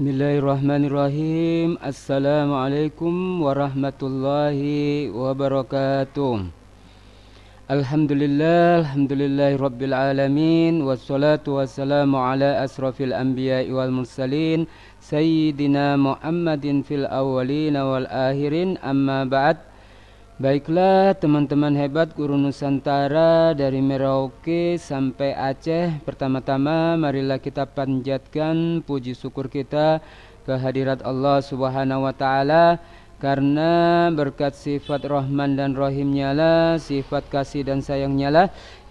Bismillahirrahmanirrahim. Assalamualaikum warahmatullahi wabarakatuh. Alhamdulillahi rabbil alamin. Wassalatu wassalamu ala asrafil anbiya'i wal mursalin Sayyidina Muhammadin fil awwalin wal akhirin. Amma ba'd. Baiklah teman-teman hebat Guru Nusantara dari Merauke sampai Aceh. Pertama-tama marilah kita panjatkan puji syukur kita kehadirat Allah Subhanahu wa taala, karena berkat sifat Rahman dan Rahimnya lah, sifat kasih dan sayangnya lah,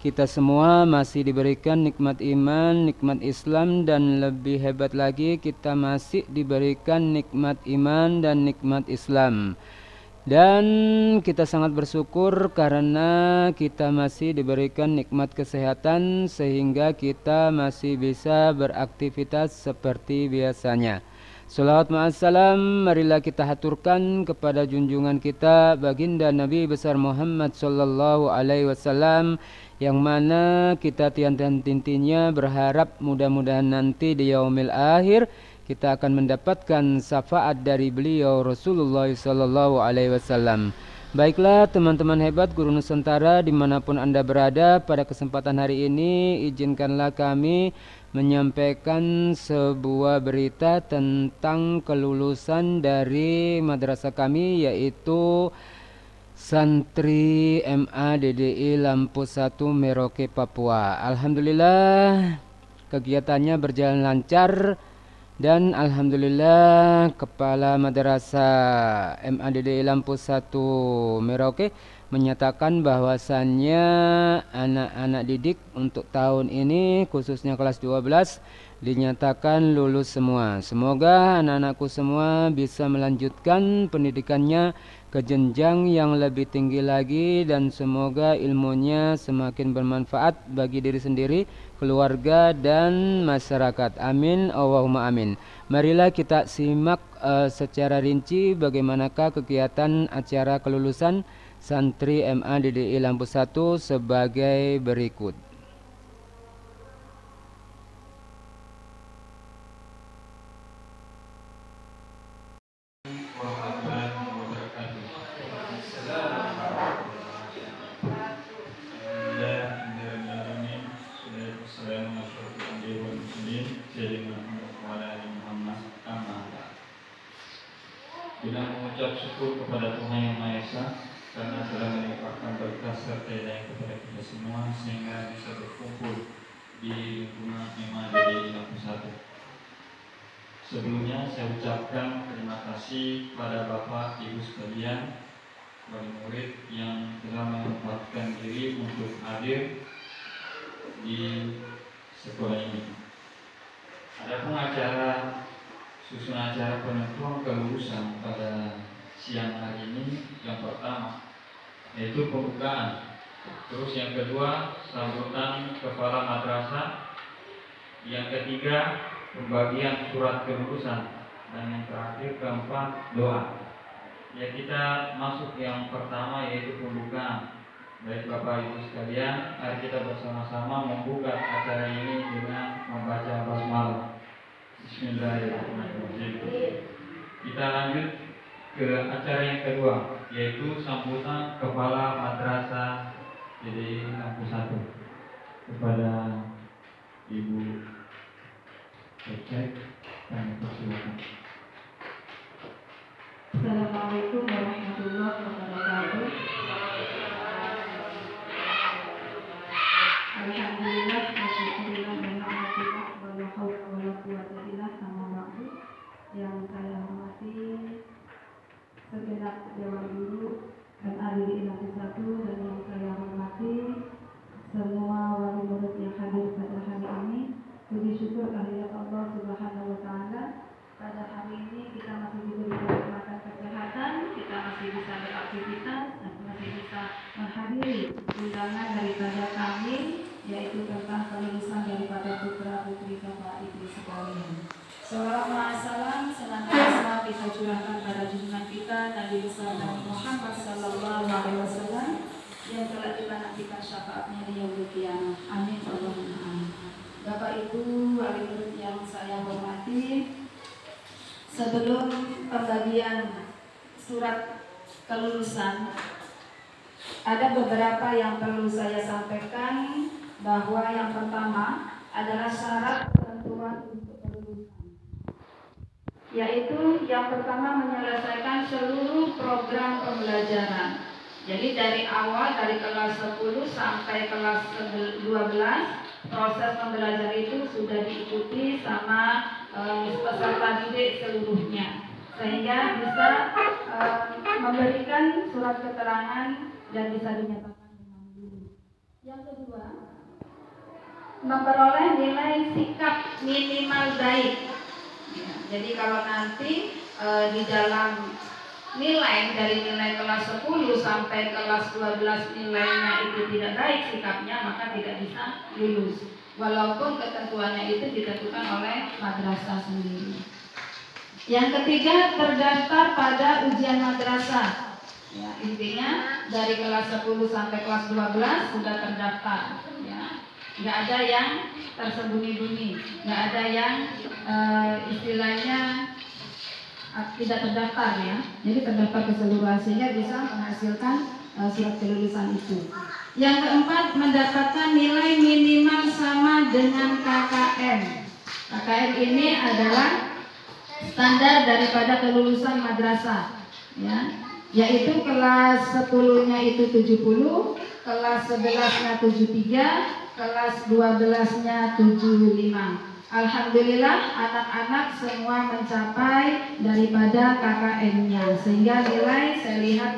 kita semua masih diberikan nikmat iman, nikmat Islam, dan lebih hebat lagi kita masih diberikan nikmat iman dan nikmat Islam. Dan kita sangat bersyukur karena kita masih diberikan nikmat kesehatan sehingga kita masih bisa beraktivitas seperti biasanya. Salawat ma'assalam marilah kita haturkan kepada junjungan kita baginda Nabi besar Muhammad sallallahu alaihi wasallam, yang mana kita tiada hentinya berharap mudah-mudahan nanti di yaumil akhir kita akan mendapatkan syafaat dari beliau Rasulullah sallallahu alaihi wasallam. Baiklah teman-teman hebat Guru Nusantara dimanapun Anda berada, pada kesempatan hari ini izinkanlah kami menyampaikan sebuah berita tentang kelulusan dari madrasah kami, yaitu santri MA DDI Lampu 1 Merauke Papua. Alhamdulillah kegiatannya berjalan lancar. Dan alhamdulillah Kepala Madrasah MADDI Lampu 1 Merauke menyatakan bahwasannya anak-anak didik untuk tahun ini khususnya kelas 12 dinyatakan lulus semua. Semoga anak-anakku semua bisa melanjutkan pendidikannya ke jenjang yang lebih tinggi lagi, dan semoga ilmunya semakin bermanfaat bagi diri sendiri, keluarga, dan masyarakat. Amin, Allahumma amin. Marilah kita simak secara rinci bagaimanakah kegiatan acara kelulusan santri MA DDI Lampu 1 sebagai berikut. Dengan mengucap syukur kepada Tuhan Yang Maha Esa karena telah melimpahkan berkah serta hidayah kepada kita semua sehingga bisa berkumpul di lingkungan MA DDI Lampu 1. Sebelumnya saya ucapkan terima kasih pada Bapak Ibu sekalian, wali murid yang telah menyempatkan diri untuk hadir di sekolah ini. Adapun susun acara penentuan kelulusan pada siang hari ini, yang pertama yaitu pembukaan, terus yang kedua sambutan kepala madrasah, yang ketiga pembagian surat kelulusan, dan yang terakhir keempat doa. Ya, kita masuk yang pertama yaitu pembukaan. Baik Bapak Ibu sekalian, mari kita bersama-sama membuka acara ini dengan membaca basmalah. Bismillahirrahmanirrahim. Kita lanjut ke acara yang kedua, yaitu sambutan Kepala Madrasah DDI Lampu 1. Kepada Ibu Cecep, kami persilakan. Assalamualaikum warahmatullahi wabarakatuh. Alhamdulillah, wasyukurillah, walhamdulillah, wala haula wala quwwata illa billah. Yang saya hormati segenap dewan guru dan ahli Lampu 1, dan yang saya hormati semua wali murid yang hadir pada hari ini. Puji syukur kehadirat Allah Subhanahu wa taala. Pada hari ini kita masih diberi kenikmatan kesehatan, kita masih bisa beraktivitas, dan masih bisa menghadiri undangan daripada kami, yaitu tentang kelulusan daripada putra putri Bapak Ibu sekalian. Salawat ma'assalam senantiasa kita curahkan pada junjungan kita Nabi besar Nabi Muhammad sallallahu alaihi wasallam yang telah kita nantikan syafaatnya di yaumil qiyamah. Amin, Allahumma amin. Bapak Ibu wali murid yang saya hormati, Sebelum pembagian surat kelulusan, ada beberapa yang perlu saya sampaikan, bahwa yang pertama adalah syarat ketentuan untuk kelulusan, yaitu yang pertama menyelesaikan seluruh program pembelajaran. Jadi dari awal, dari kelas 10 sampai kelas 12, proses pembelajaran itu sudah diikuti sama peserta didik seluruhnya, sehingga bisa memberikan surat keterangan dan bisa dinyatakan dengan lulus. Yang kedua, memperoleh nilai sikap minimal baik. Ya, jadi kalau nanti di dalam nilai dari nilai kelas 10 sampai kelas 12 nilainya itu tidak baik sikapnya, maka tidak bisa lulus, walaupun ketentuannya itu ditentukan oleh madrasah sendiri. Yang ketiga, terdaftar pada ujian madrasah. Ya, intinya dari kelas 10 sampai kelas 12 sudah terdaftar. Ya, nggak ada yang tersembunyi-bunyi, nggak ada yang istilahnya tidak terdaftar, ya. Jadi terdaftar keseluruhan sehingga bisa menghasilkan surat kelulusan itu. Yang keempat, mendapatkan nilai minimal sama dengan KKM. KKM ini adalah standar daripada kelulusan madrasah, ya. Yaitu kelas 10-nya itu 70, kelas 11-nya 73, kelas 12-nya 75. Alhamdulillah anak-anak semua mencapai daripada KKM-nya, sehingga nilai saya lihat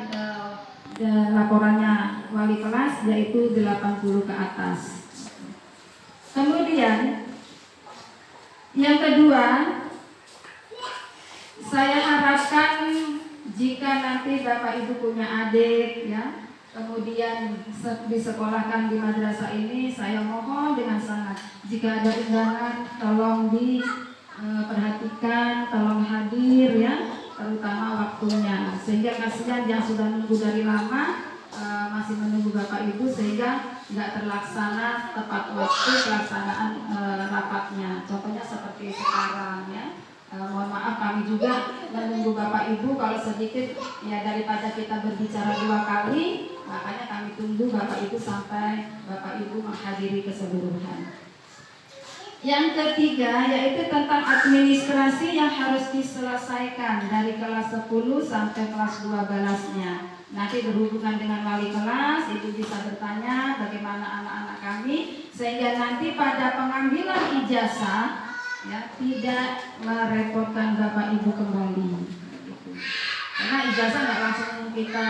laporannya wali kelas yaitu 80 ke atas. Kemudian yang kedua, saya harapkan jika nanti Bapak Ibu punya adik, ya, kemudian disekolahkan di madrasah ini, saya mohon dengan sangat, jika ada undangan tolong diperhatikan, tolong hadir, ya, terutama waktunya, sehingga kasihan yang sudah nunggu dari lama masih menunggu Bapak Ibu, sehingga nggak terlaksana tepat waktu pelaksanaan rapatnya. Contohnya seperti sekarang, ya. Mohon maaf kami juga menunggu Bapak Ibu, kalau sedikit ya daripada kita berbicara 2 kali, makanya kami tunggu Bapak Ibu sampai Bapak Ibu menghadiri keseluruhan. Yang ketiga yaitu tentang administrasi yang harus diselesaikan dari kelas 10 sampai kelas 12-nya. Nanti berhubungan dengan wali kelas, Ibu bisa bertanya bagaimana anak-anak kami, sehingga nanti pada pengambilan ijazah, ya, tidak merepotkan Bapak Ibu kembali, karena ijazah nggak langsung kita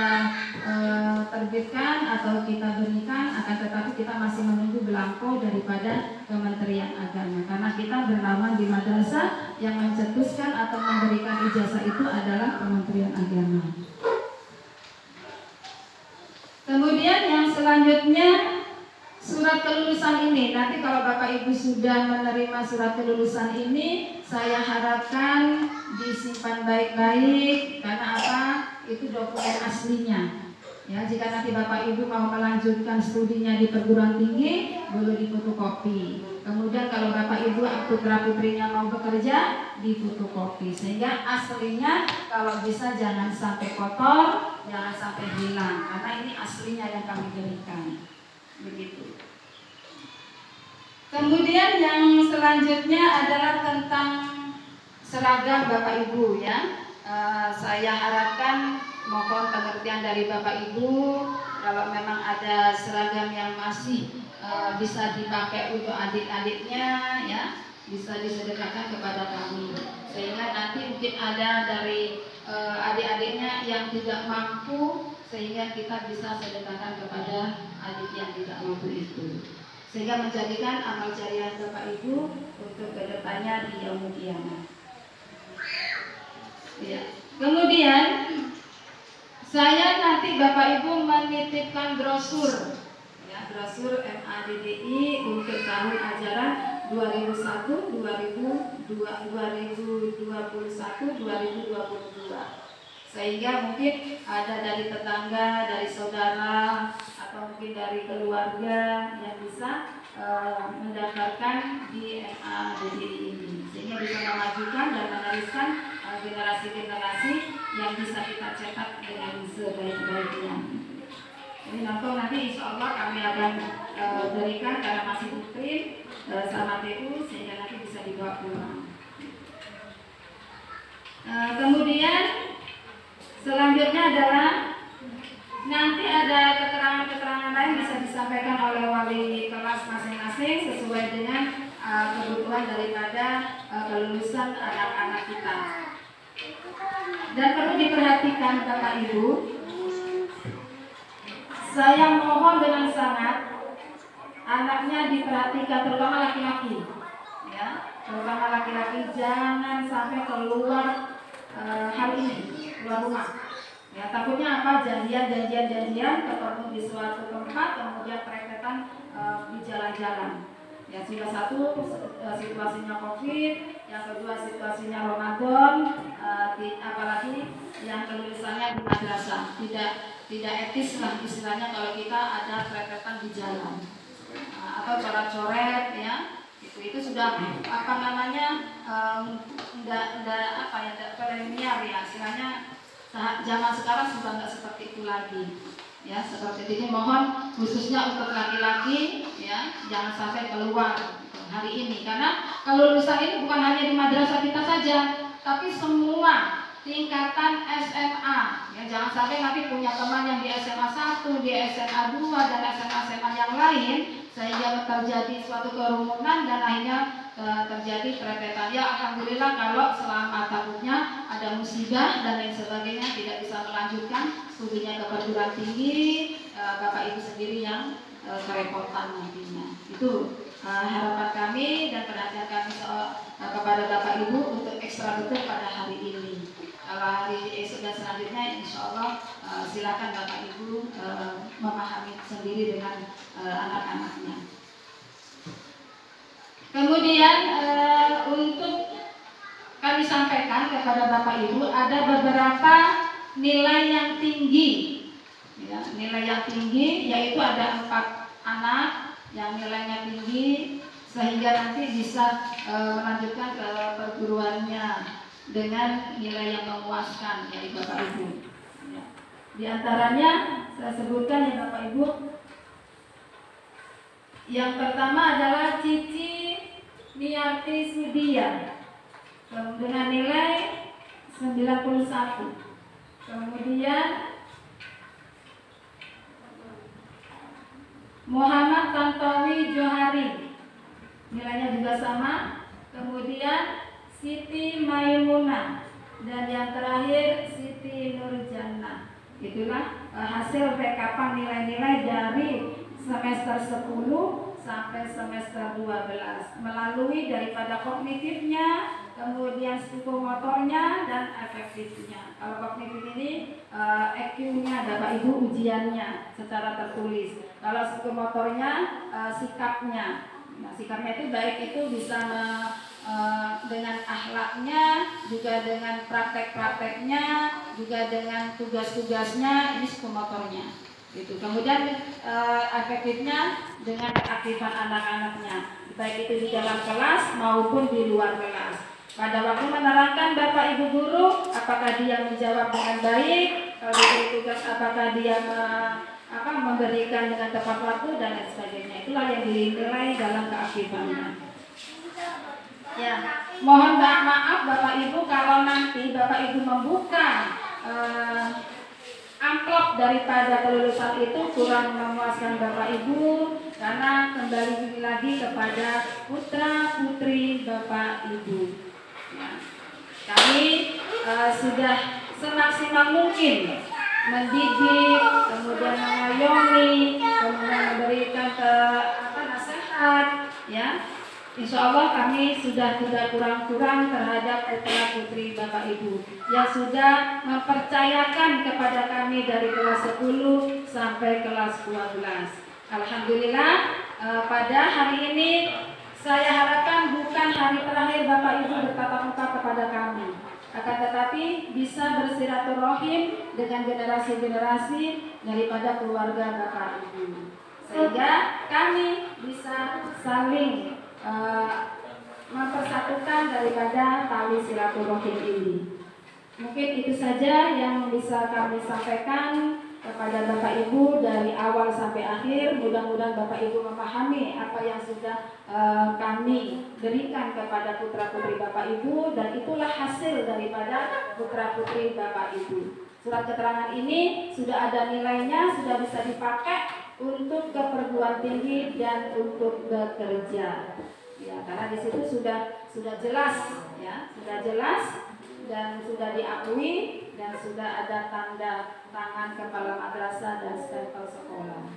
terbitkan atau kita berikan, akan tetapi kita masih menunggu belangko daripada Kementerian Agama, karena kita berlawan di madrasah yang mencetuskan atau memberikan ijazah itu adalah Kementerian Agama. Kemudian yang selanjutnya, surat kelulusan ini, nanti kalau Bapak Ibu sudah menerima surat kelulusan ini, saya harapkan disimpan baik-baik, karena apa? Itu dokumen aslinya. Ya, jika nanti Bapak Ibu mau melanjutkan studinya di perguruan tinggi, boleh difotokopi. Kemudian kalau Bapak Ibu putra-putrinya mau bekerja, difotokopi, sehingga aslinya kalau bisa jangan sampai kotor, jangan sampai hilang, karena ini aslinya yang kami berikan. Begitu. Kemudian yang selanjutnya adalah tentang seragam Bapak Ibu, ya. Saya harapkan mohon pengertian dari Bapak Ibu kalau memang ada seragam yang masih bisa dipakai untuk adik-adiknya, ya, bisa disedekahkan kepada kami, sehingga nanti mungkin ada dari adik-adiknya yang tidak mampu, sehingga kita bisa sedekahkan kepada adik yang tidak mampu itu, sehingga menjadikan amal jariah Bapak Ibu untuk kedepannya di yaumul qiyamah. Ya. Kemudian saya nanti Bapak Ibu menitipkan brosur, ya, brosur MADDI untuk tahun ajaran 2021-2022, sehingga mungkin ada dari tetangga, dari saudara, atau mungkin dari keluarga yang bisa mendaftarkan di MADDI ini, sehingga bisa memajukan dan meneruskan generasi-generasi yang bisa kita cetak dengan sebaik-baiknya. Jadi nanti insya Allah kami akan berikan karena masih putri sama TU sehingga nanti bisa dibawa pulang. Kemudian selanjutnya adalah nanti ada keterangan-keterangan lain bisa disampaikan oleh wali kelas masing-masing sesuai dengan kebutuhan daripada kelulusan anak-anak kita. Dan perlu diperhatikan Bapak Ibu, saya mohon dengan sangat anaknya diperhatikan, terutama laki-laki, ya, terutama laki-laki jangan sampai keluar hari ini, keluar rumah. Ya, takutnya apa? Janjian ketemu di suatu tempat, kemudian pereketan di jalan-jalan. Ya, sudah satu situasinya COVID, yang kedua situasinya Ramadan, apalagi yang kelulusannya di madrasah. Tidak etis lah istilahnya kalau kita ada pereketan di jalan atau coret-coret, ya. Itu sudah apa namanya? Tidak premier ya, istilahnya. Zaman sekarang sudah nggak seperti itu lagi, ya. Seperti ini mohon khususnya untuk laki-laki, ya, jangan sampai keluar hari ini karena kelulusan ini bukan hanya di madrasah kita saja, tapi semua tingkatan SMA, ya. Jangan sampai nanti punya teman yang di SMA 1, di SMA 2 dan SMA yang lain sehingga terjadi suatu kerumunan dan akhirnya terjadi perepetan. Ya, alhamdulillah kalau selama takutnya ada musibah dan lain sebagainya tidak bisa melanjutkan studinya ke perguruan tinggi, Bapak Ibu sendiri yang kerepotan nantinya. Itu harapan kami dan perhatian kami kepada Bapak Ibu untuk ekstra betul pada hari ini. Kalau hari esok dan selanjutnya insya Allah silakan Bapak Ibu memahami sendiri dengan anak-anaknya. Kemudian untuk kami sampaikan kepada Bapak Ibu ada beberapa nilai yang tinggi, ya, nilai yang tinggi yaitu ada 4 anak yang nilainya tinggi sehingga nanti bisa melanjutkan ke perguruannya dengan nilai yang memuaskan dari Bapak Ibu. Ya. Di antaranya saya sebutkan ya Bapak Ibu. Yang pertama adalah Cici Niarti Sudia dengan nilai 91. Kemudian Muhammad Tantowi Johari nilainya juga sama. Kemudian Siti Maimunah dan yang terakhir Siti Nurjannah. Itulah hasil rekapan nilai-nilai dari semester 10 sampai semester 12 melalui daripada kognitifnya, kemudian psikomotornya dan efektifnya. Kalau kognitif ini EQ-nya Bapak Ibu ujiannya secara tertulis. Kalau psikomotornya sikapnya. Nah, sikapnya itu baik itu bisa dengan akhlaknya, juga dengan praktek-prakteknya, juga dengan tugas-tugasnya, ini psikomotornya. Gitu. Kemudian efektifnya dengan keaktifan anak-anaknya, baik itu di dalam kelas maupun di luar kelas. Pada waktu menerangkan Bapak Ibu guru, apakah dia menjawab dengan baik, kalau diberi tugas apakah dia memberikan dengan tepat waktu dan lain sebagainya. Itulah yang dinilai dalam keaktifannya. Ya, mohon maaf Bapak Ibu kalau nanti Bapak Ibu membuka amplop daripada kelulusan itu kurang memuaskan Bapak Ibu, karena kembali lagi kepada putra putri Bapak Ibu. Ya. Kami sudah semaksimal mungkin mendidik, kemudian mengayomi, kemudian memberikan nasihat, ya. Insya Allah kami sudah tidak kurang-kurang terhadap putra putri Bapak Ibu yang sudah mempercayakan kepada kami dari kelas 10 sampai kelas 12. Alhamdulillah pada hari ini saya harapkan bukan hari terakhir Bapak Ibu bertatap muka kepada kami, akan tetapi bisa bersilaturahim dengan generasi-generasi daripada keluarga Bapak Ibu, sehingga kami bisa saling mempersatukan daripada tali silaturahim ini. Mungkin itu saja yang bisa kami sampaikan kepada Bapak Ibu dari awal sampai akhir. Mudah-mudahan Bapak Ibu memahami apa yang sudah kami berikan kepada putra-putri Bapak Ibu, dan itulah hasil daripada putra-putri Bapak Ibu. Surat keterangan ini sudah ada nilainya, sudah bisa dipakai untuk ke perguruan tinggi dan untuk bekerja. Ya, karena di situ sudah jelas, ya, sudah jelas dan sudah diakui dan sudah ada tanda tangan kepala madrasah dan stempel sekolah.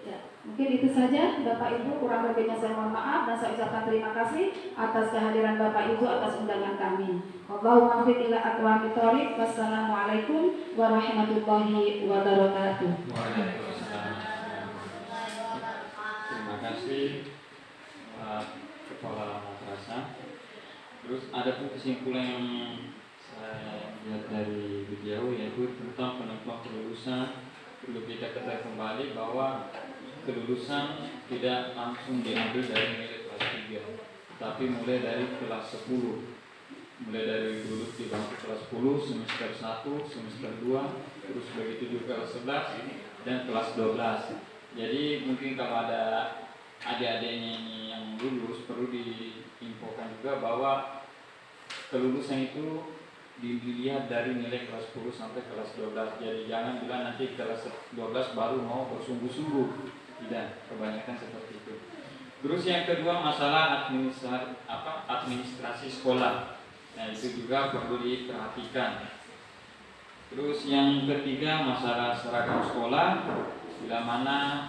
Ya, mungkin itu saja Bapak Ibu, kurang lebihnya saya mohon maaf dan saya ucapkan terima kasih atas kehadiran Bapak Ibu atas undangan kami. Allahumma muwaffiq ila aqwamit thoriq. Wassalamualaikum warahmatullahi wabarakatuh. Waalaikumsalam. Terima kasih Kepala Madrasah. Terus ada pun kesimpulan yang saya lihat dari beliau, yaitu tentang penentuan kelulusan. Perlu kita ketahui kembali bahwa kelulusan tidak langsung diambil dari nilai kelas 3, tapi mulai dari kelas 10. Mulai dari lulus di bangku kelas 10, semester 1, semester 2, terus begitu juga kelas 11 dan kelas 12. Jadi mungkin kalau ada adik-adiknya ini yang lulus, perlu diinfokan juga bahwa kelulusan itu dilihat dari nilai kelas 10 sampai kelas 12. Jadi jangan bilang nanti kelas 12 baru mau bersungguh-sungguh. Tidak, kebanyakan seperti itu. Terus yang kedua, masalah administrasi sekolah. Nah, itu juga perlu diperhatikan. Terus yang ketiga, masalah seragam sekolah. Bila mana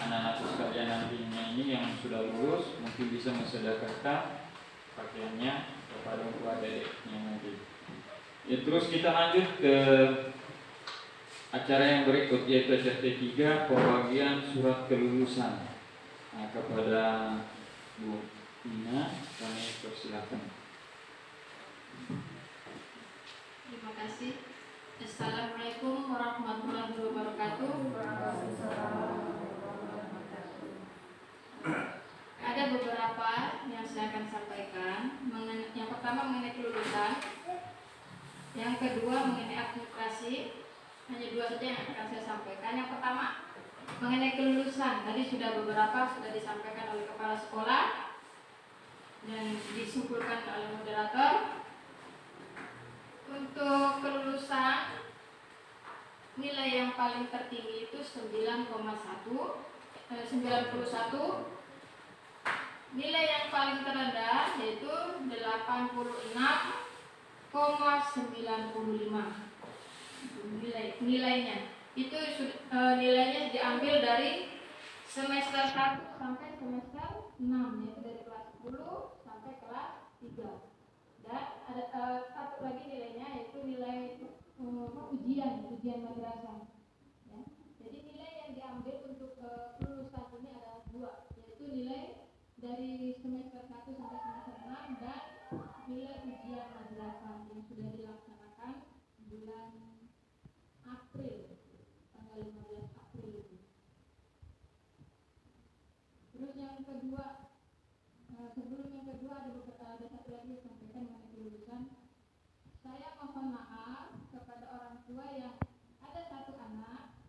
anak-anak sekalian nantinya ini yang sudah lulus mungkin bisa mensedekahkan pakaiannya kepada orang adiknya nanti. Ya, terus kita lanjut ke acara yang berikut, yaitu acara ketiga, pembagian surat kelulusan. Nah, kepada Bu Ina kami persilakan. Terima kasih. Assalamualaikum warahmatullahi wabarakatuh. Ada beberapa yang saya akan sampaikan. Yang pertama mengenai kelulusan, yang kedua mengenai administrasi. Hanya dua saja yang akan saya sampaikan. Yang pertama mengenai kelulusan, tadi sudah beberapa sudah disampaikan oleh kepala sekolah dan disimpulkan oleh moderator. Untuk kelulusan, nilai yang paling tertinggi itu 91. Nilai yang paling terendah yaitu 86,95. Nilainya itu nilainya diambil dari semester 1 sampai semester 6, yaitu dari kelas 10 sampai kelas 3. Dan ada satu lagi nilainya, yaitu nilai ujian madrasah. Ya. Jadi nilai yang diambil untuk kelulusan ini ada dua, yaitu nilai dari semester 1 sampai semester 6 dan nilai ujian madrasah yang sudah dilaksanakan bulan April, tanggal 15 April itu. Terus yang kedua, sebelum yang kedua ada satu lagi yang sampaikan mengenai kelulusan. Saya mohon maaf kepada orang tua yang ada satu anak,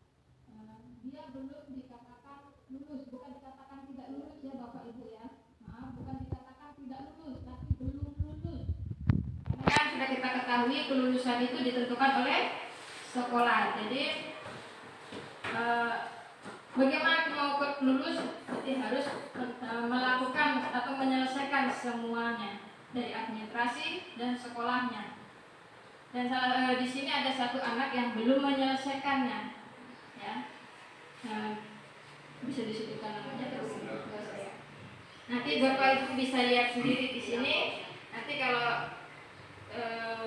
dia belum dikatakan lulus, bukan dikatakan tidak lulus ya Bapak Ibu ya. Maaf, bukan dikatakan tidak lulus, tapi belum lulus. Karena kan sudah kita ketahui kelulusan itu ditentukan oleh sekolah. Jadi bagaimana mau lulus, berarti harus melakukan atau menyelesaikan semuanya dari administrasi dan sekolahnya. Dan di sini ada satu anak yang belum menyelesaikannya, ya. Bisa disebutkan namanya terus. Nanti Bapak Ibu bisa lihat sendiri di sini. Nanti kalau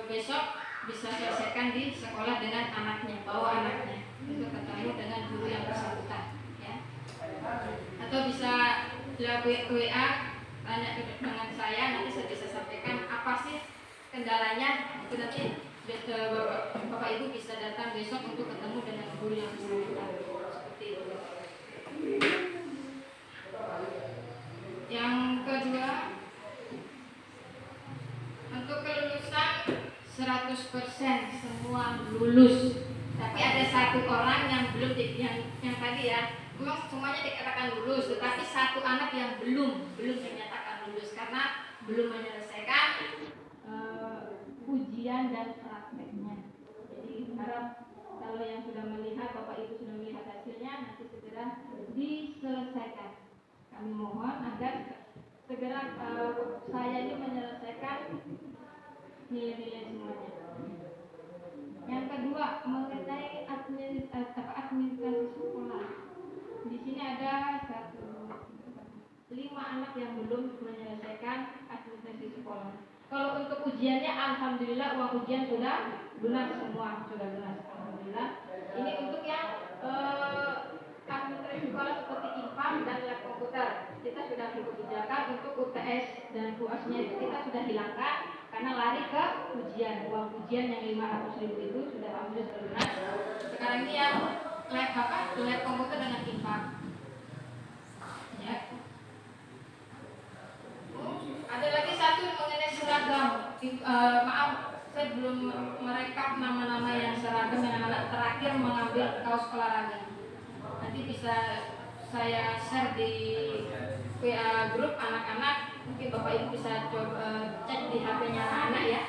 besok bisa selesaikan di sekolah dengan anaknya, bawa anaknya untuk ketemu dengan guru yang bersangkutan, ya. Atau bisa WA tanya dengan saya, nanti saya bisa sampaikan apa sih kendalanya. Itu nanti Bapak Ibu bisa datang besok untuk ketemu dengan guru yang bersangkutan. Seperti itu. Yang kedua, untuk kelulusan 100% 100% semua lulus. Tapi ada satu orang yang belum yang tadi ya, memang semuanya dikatakan lulus, tetapi satu anak yang belum dinyatakan lulus karena belum menyelesaikan ujian dan prakteknya. Jadi harap kalau yang sudah melihat, Bapak Ibu sudah melihat hasilnya, nanti segera diselesaikan. Kami mohon agar segera saya ini menyelesaikan nilai-nilai semuanya. Yang kedua, mengenai administrasi sekolah. Di sini ada 5 anak yang belum menyelesaikan administrasi sekolah. Kalau untuk ujiannya, alhamdulillah uang ujian sudah lunas semua, sudah lunas, alhamdulillah. Ini untuk yang administrasi sekolah seperti IPAM dan lab komputer, kita sudah kebijakan untuk UTS dan UAS-nya itu kita sudah hilangkan karena lari ke ujian. Uang ujian yang 500.000 itu sudah alhamdulillah lunas. Sekarang ini yang lab komputer dengan IPAM. Ya. Ada lagi satu mengenai seragam. Maaf, saya belum merekap nama-nama yang seragam yang anak terakhir mengambil kaos olahraga. Nanti bisa saya share di WA grup anak-anak. Mungkin Bapak Ibu bisa coba cek di HP-nya anak-anak ya.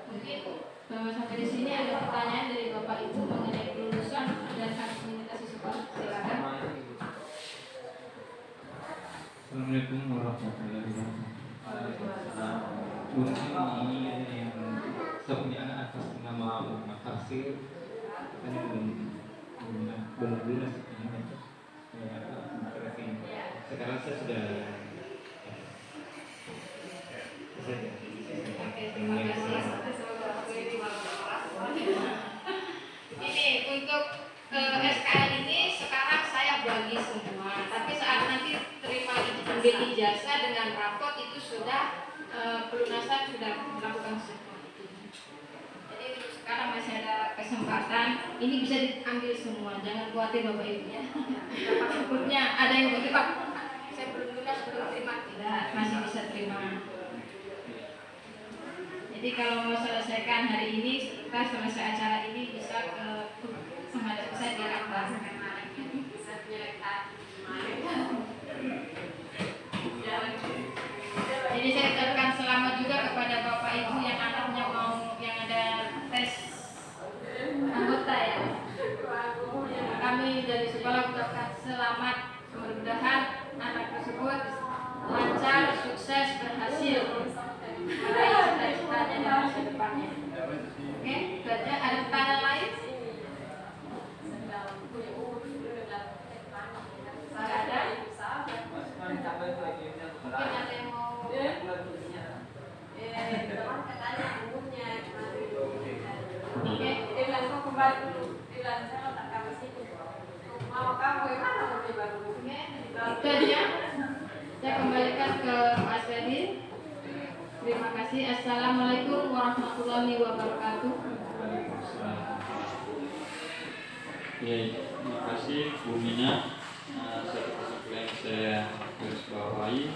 Mungkin sampai di sini ada pertanyaan dari Bapak Ibu mengenai kelulusan dan administrasi sekolah. Silakan. Assalamualaikum warahmatullahi wabarakatuh. Mungkin ini yang saya punya anak atas nama Muhammad Tarsir. Kan belum lulus sekarang saya sudah Terima kasih. Ini untuk SKL ini sekarang saya bagi semua. Tapi saat nanti ambil ijazah dengan rapot itu sudah pelunasan sudah dilakukan semua itu. Jadi sekarang masih ada kesempatan. Ini bisa diambil semua. Jangan khawatir Bapak Ibu ya. Takutnya ada yang bagi Pak, saya belum lunas belum terima. Tidak, masih bisa terima. Jadi kalau mau selesaikan hari ini, setelah selesai acara ini bisa ke menghadap saya di atas. Jadi saya ucapkan selamat juga kepada Bapak Ibu yang anaknya mau yang ada tes anggota ya. Kami dari sekolah ucapkan selamat, mudah-mudahan anak tersebut lancar, sukses, berhasil meraih cita-citanya dan masa depannya. Oke, itu aja. Ada pertanyaan lain? Tidak ada. Mungkin ada yang mau oke, kembali dulu. Itu aja. Saya kembalikan ke Mas Fedi. Terima kasih. Assalamualaikum warahmatullahi wabarakatuh. Ya, terima kasih Bu Mina. Satu persatu yang saya garis bawahi,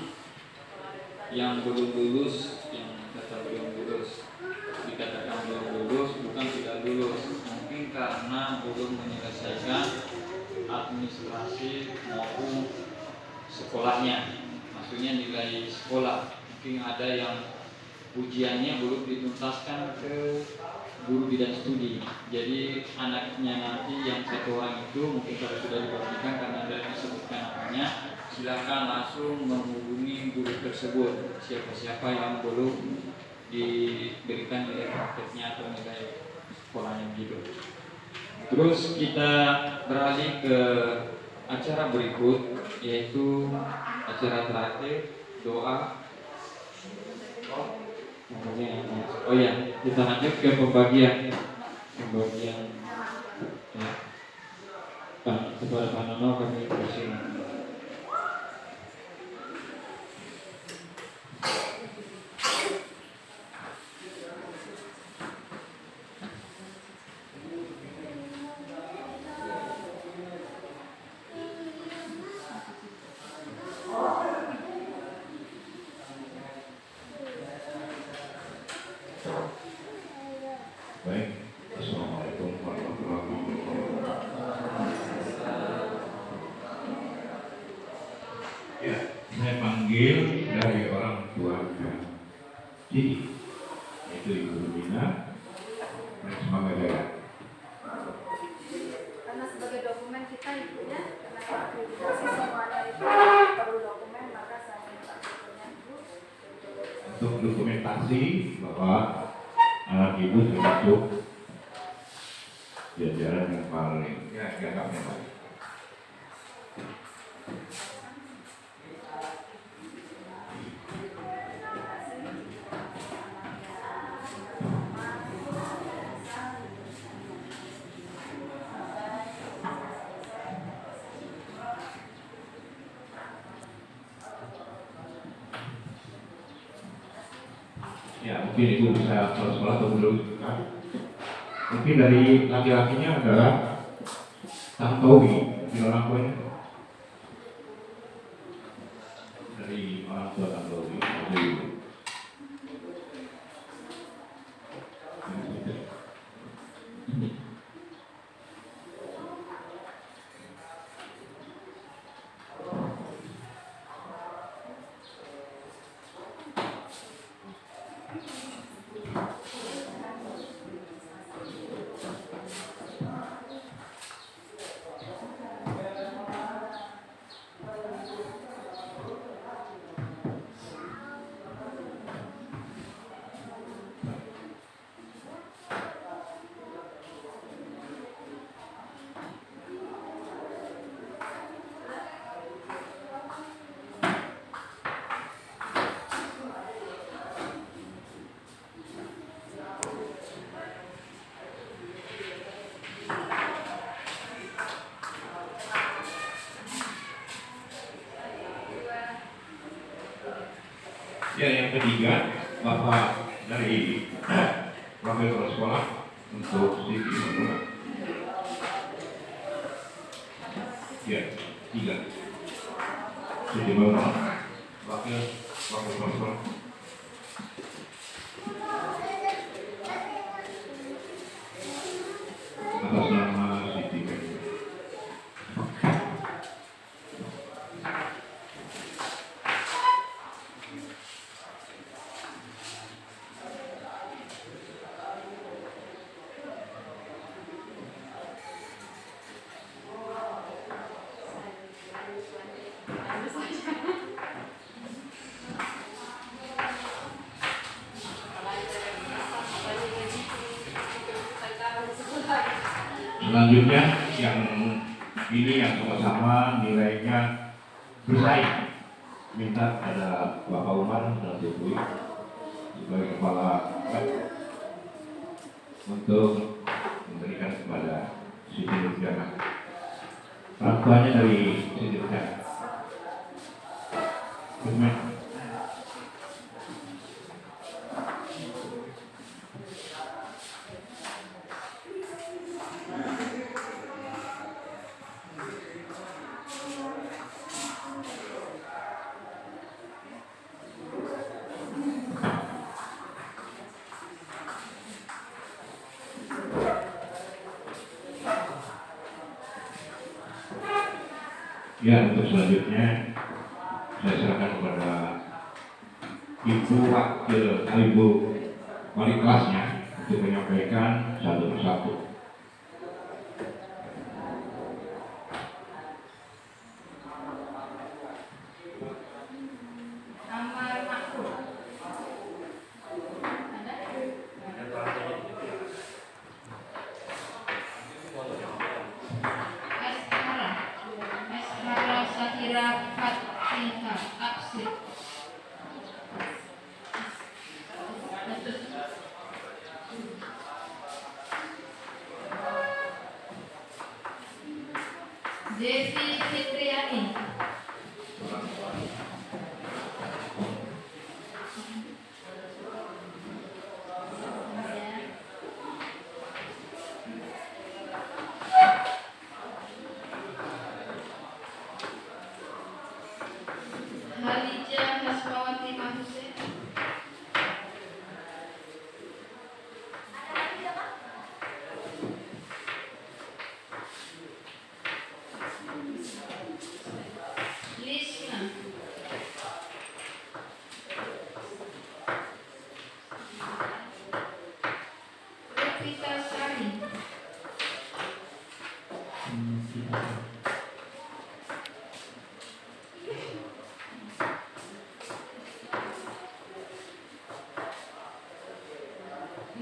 yang belum lulus, yang kata belum lulus, dikatakan belum lulus bukan tidak lulus, mungkin karena belum menyelesaikan administrasi maupun sekolahnya, maksudnya nilai sekolah. Mungkin ada yang ujiannya belum dituntaskan ke guru bidang studi. Jadi anaknya nanti yang satu orang itu mungkin kalau sudah dibagikan karena ada disebutkan namanya, silakan langsung menghubungi guru tersebut, siapa-siapa yang belum diberikan nilai prakteknya atau nilai sekolahnya gitu. Terus kita beralih ke acara berikut, yaitu acara terakhir, doa. Oh ya, kita lanjut ke pembagian ya. Kepada Pak Nono kami persilakan. dari orang tuanya Cici, yaitu Ibu Rumina dan Semangga Jaya. Karena sebagai dokumen kita ibunya, karena akreditasi semuanya itu perlu dokumen, maka saya minta dokumennya Ibu. Untuk dokumentasi bahwa anak ibu termasuk jajaran yang paling dianggapnya baik. Ya, mungkin ibu bisa sekolah atau belum kan? Mungkin dari laki-lakinya adalah Tantowi, di orang tuanya. Dari orang tua Tantowi, dari ibu. Ya, yang ketiga, Bapak dari Wakil Kepala Sekolah untuk Siti Manula. Ya, 3. Siti Manula, Wakil Kepala Sekolah. Atas nama Siti Manula. Selanjutnya yang ini yang sama-sama nilainya bersaing, minta ada Bapak Umar dan Jokowi sebagai kepala untuk memberikan kepada Siti Nurjana. Orang tuanya dari Siti Nurjana. Ya, untuk selanjutnya saya serahkan kepada Ibu Wakil Ibu wali kelasnya untuk menyampaikan satu persatu. Amar Makhluk. Esmara Sahira Fatihah Aksir.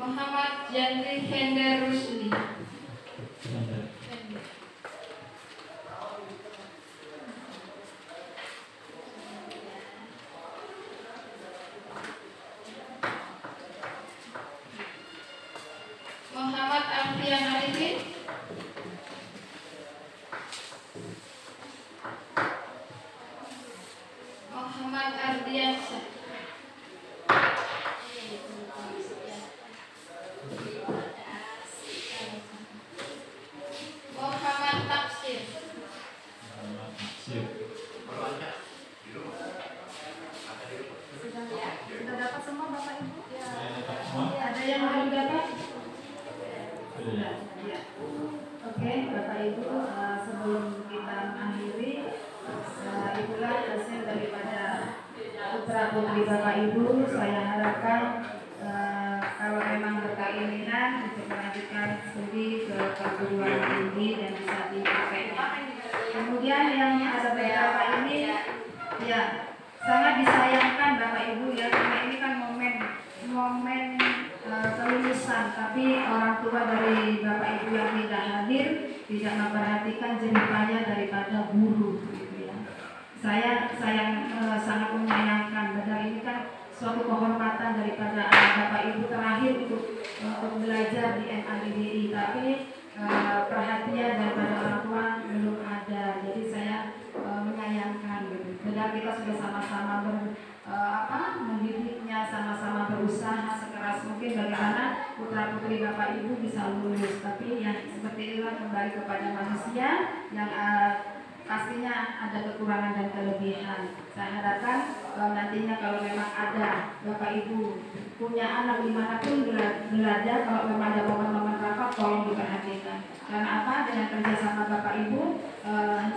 Muhammad Jandri Hender Rusli. Muhammad Alfian Arifin. Muhammad Ardiansyah. Muhammad Tafsir. Sudah dapat semua Bapak Ibu? Ya. Semua? Ada yang belum dapat? Sudah. Ya. Oke, Bapak Ibu, sebelum kita mengakhiri, itulah hasil daripada putra putri Bapak Ibu. Saya harapkan kalau memang berkeinginan untuk melanjutkan studi ke perguruan tinggi dan bisa dipakainya. Kemudian yang ada beberapa ini, ya sangat disayangkan Bapak Ibu ya, karena ini kan momen kelulusan, tapi orang tua dari Bapak Ibu yang tidak hadir tidak memperhatikan jerih payah daripada guru gitu ya. Saya sangat menyayangkan, padahal ini kan suatu kehormatan daripada Bapak Ibu terakhir untuk belajar di MADDI, tapi perhatian daripada orang tua belum ada. Jadi saya menyayangkan gitu. Padahal kita sudah sama-sama mendidiknya, sama-sama berusaha sekeras mungkin bagaimana putra putri Bapak Ibu bisa lulus, tapi yang seperti inilah kembali kepada manusia yang pastinya ada kekurangan dan kelebihan. Saya harapkan nantinya kalau memang ada Bapak Ibu punya anak dimanapun belajar, kalau memang ada momen-momen rapat tolong diperhatikan. Karena apa? Dengan kerjasama Bapak Ibu,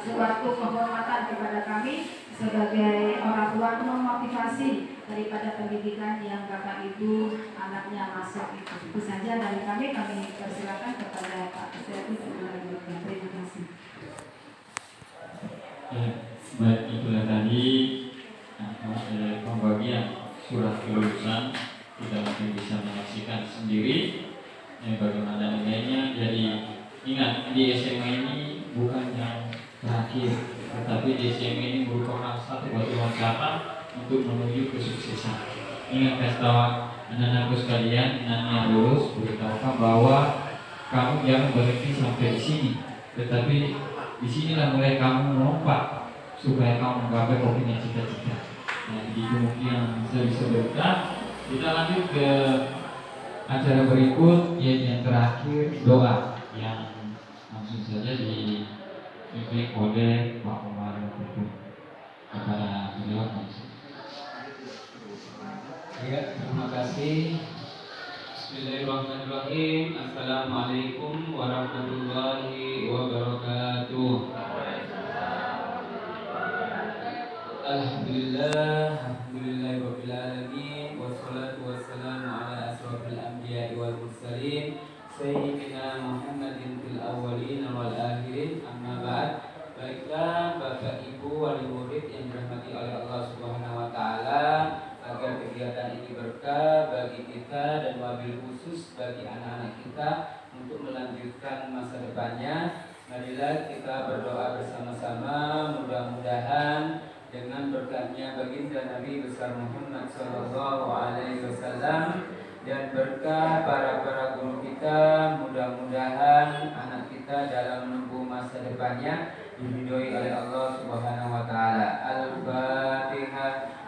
suatu kehormatan kepada kami sebagai orang tua memotivasi daripada pendidikan yang Bapak Ibu anaknya masuk itu. Itu saja dari kami persilakan kepada Pak Sekretari untuk melanjutkan. Terima kasih. Ya, baik, itulah tadi pembagian surat kelulusan. Kita mungkin bisa menyaksikan sendiri bagaimana nilainya. Jadi ingat, di SMA ini bukan yang terakhir, tetapi di SMA ini merupakan satu batu loncatan untuk menuju kesuksesan. Ingat, kasih tahu anak-anakku sekalian, nanti lulus, beritahukan bahwa kamu jangan berhenti sampai di sini, tetapi disinilah mulai kamu melompat supaya kamu menggapai punya cita-cita. Nah, itu mungkin yang saya bisa berikan. Kita lanjut ke acara berikut, yaitu yang terakhir, doa yang langsung saja dipimpin oleh Pak Umar kepada beliau langsung. Ya, terima kasih. Bismillahirrahmanirrahim. Assalamualaikum warahmatullahi wabarakatuh. Alhamdulillahirabbil alamin, wassalatu wassalamu ala asrofil anbiya'i wal mursalin sayyidina Muhammadin fil awwalin wal akhirin, amma ba'd. Baiklah Bapak Ibu wali murid yang dirahmati oleh Allah Subhanahu wa taala, agar kegiatan ini berkah bagi kita dan wabil khusus bagi anak-anak kita untuk melanjutkan masa depannya. Marilah kita berdoa bersama-sama, mudah-mudahan dengan berkahnya baginda Nabi besar Muhammad sallallahu alaihi wasallam dan berkah para guru kita, mudah-mudahan anak kita dalam menempuh masa depannya diridhoi oleh Allah Subhanahu wa taala. Al-Fatihah.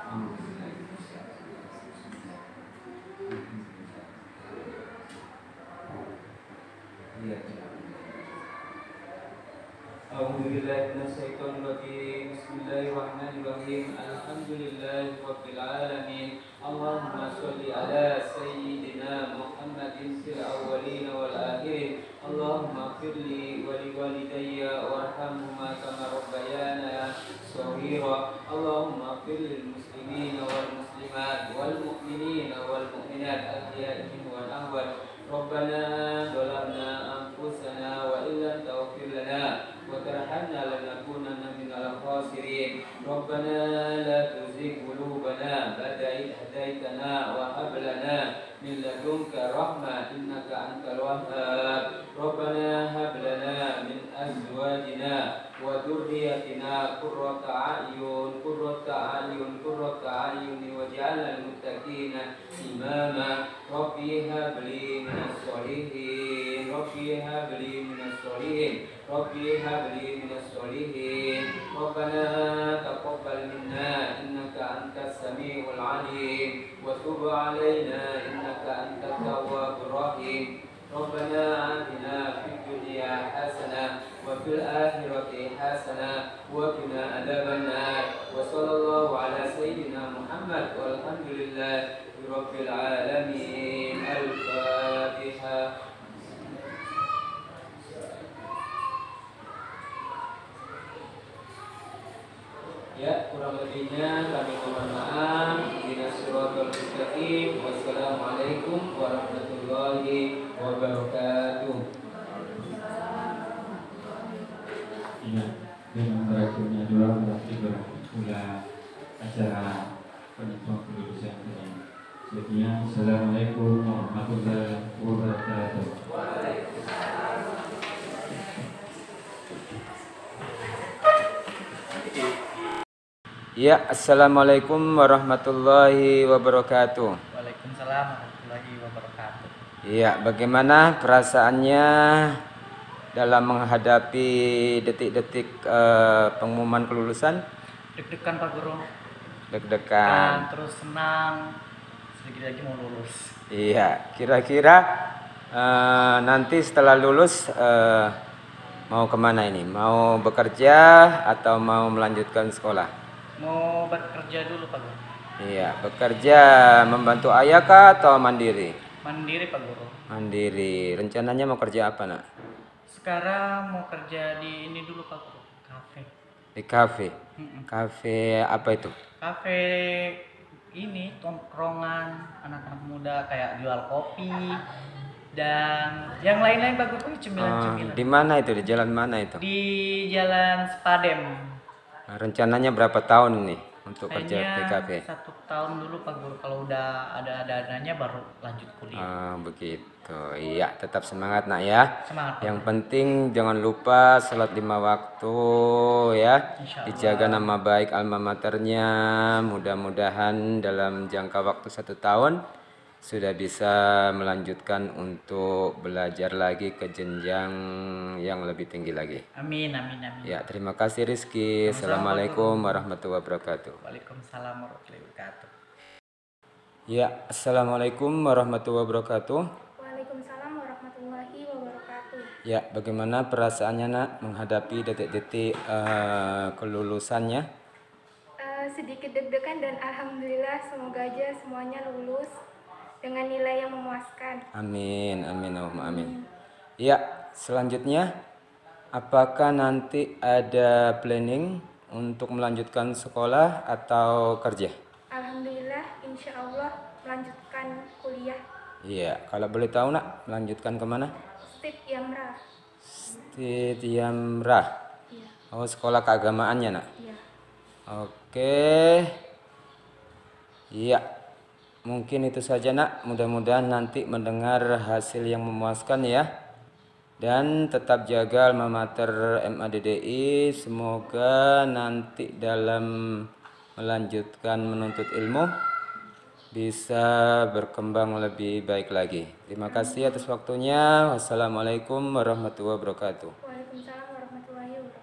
A'udzubillahi minasyaitonir rajim. Bismillahirrahmanirrahim. Alhamdulillahirabbil alamin. Allahumma shalli ala sayyidina Muhammadin fil awwalin wal akhirin. Allahumma ighfirli wa liwalidayya warhamhuma kama rabbayana shaghira. Allahumma ighfir lil muslimina wal muslimat wal mu'minina wal mu'minat al-ahya'i wal amwat. Rabbana zalamna anfusana wa illam taghfir lana وترحمنا لنكونن من الخاسرين. ربنا لا تزغ قلوبنا بعد إذ هديتنا وهب لنا لنا من لدنك رحمة إنك أنت الوهاب ربنا هب لنا من أزواجنا وذريتنا قرة أعين واجعلنا للمتقين إماما ربي هب لي من الصالحين ربنا تقبل منا إنك أنت السميع العليم وتب علينا إنك أنت التواب الرحيم ربنا آتنا في الدنيا حسنة وفي الآخرة حسنة وقنا عذاب النار وصلى الله على سيدنا محمد والحمد لله رب العالمين. الفاتحة. Ya, kurang lebihnya kami mohon maaf. Ihdinas-siratal mustaqim. Wassalamualaikum warahmatullahi wabarakatuh. Iya, dengan berakhirnya doa berarti pula acara penutup kelulusan ini. Sekian, assalamualaikum warahmatullahi wabarakatuh. Ya, assalamualaikum warahmatullahi wabarakatuh. Waalaikumsalam warahmatullahi wabarakatuh. Ya, bagaimana perasaannya dalam menghadapi detik-detik pengumuman kelulusan? Deg-degan Pak Guru. Deg-degan. Terus senang. Sedikit lagi mau lulus. Iya, kira-kira nanti setelah lulus mau kemana ini? Mau bekerja atau mau melanjutkan sekolah? Mau bekerja dulu Pak Guru. Iya, bekerja membantu ayah kah atau mandiri? Mandiri Pak Guru. Mandiri. Rencananya mau kerja apa, Nak? Sekarang mau kerja di ini dulu Pak Guru. Kafe. Di kafe. Kafe apa itu? Kafe ini tongkrongan anak-anak muda kayak jual kopi dan yang lain-lain Pak Guru, cemilan-cemilan. Di mana itu? Di jalan mana itu? Di Jalan Spadem. Rencananya berapa tahun nih untuk kerja di kafe? 1 tahun dulu Pak Guru, kalau udah ada dananya baru lanjut kuliah. Begitu. Iya, tetap semangat Nak ya. Semangat. Yang penting jangan lupa sholat 5 waktu ya. Insyaallah. Dijaga nama baik alma maternya. Mudah-mudahan dalam jangka waktu 1 tahun sudah bisa melanjutkan untuk belajar lagi ke jenjang yang lebih tinggi lagi. Amin, amin, amin. Ya, terima kasih Rizky. Assalamualaikum warahmatullahi wabarakatuh. Waalaikumsalam warahmatullahi wabarakatuh. Ya, assalamualaikum warahmatullahi wabarakatuh. Waalaikumsalam warahmatullahi wabarakatuh. Ya, bagaimana perasaannya Nak menghadapi detik-detik kelulusannya? Sedikit deg-degan dan alhamdulillah semoga aja semuanya lulus dengan nilai yang memuaskan. Amin, amin, Allahumma amin. Ya, selanjutnya apakah nanti ada planning untuk melanjutkan sekolah atau kerja? Alhamdulillah, insya Allah melanjutkan kuliah. Iya, kalau boleh tahu Nak, melanjutkan kemana? Stip Yamra. Stip Yamra. Iya. Oh, sekolah keagamaannya Nak? Iya. Oke. Iya. Mungkin itu saja Nak, mudah-mudahan nanti mendengar hasil yang memuaskan ya. Dan tetap jaga alma mater MADDI, semoga nanti dalam melanjutkan menuntut ilmu bisa berkembang lebih baik lagi. Terima kasih atas waktunya. Wassalamualaikum warahmatullahi wabarakatuh. Waalaikumsalam warahmatullahi wabarakatuh.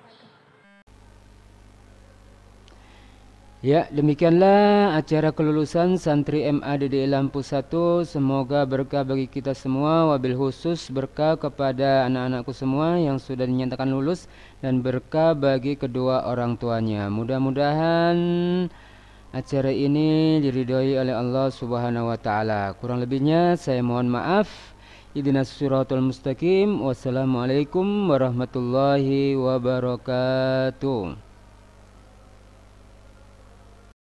Ya, demikianlah acara kelulusan santri MADDI Lampu 1. Semoga berkah bagi kita semua, wabil khusus berkah kepada anak-anakku semua yang sudah dinyatakan lulus, dan berkah bagi kedua orang tuanya. Mudah-mudahan acara ini diridhoi oleh Allah Subhanahu wa taala. Kurang lebihnya saya mohon maaf. Ihdinas siratal mustaqim. Wassalamualaikum warahmatullahi wabarakatuh.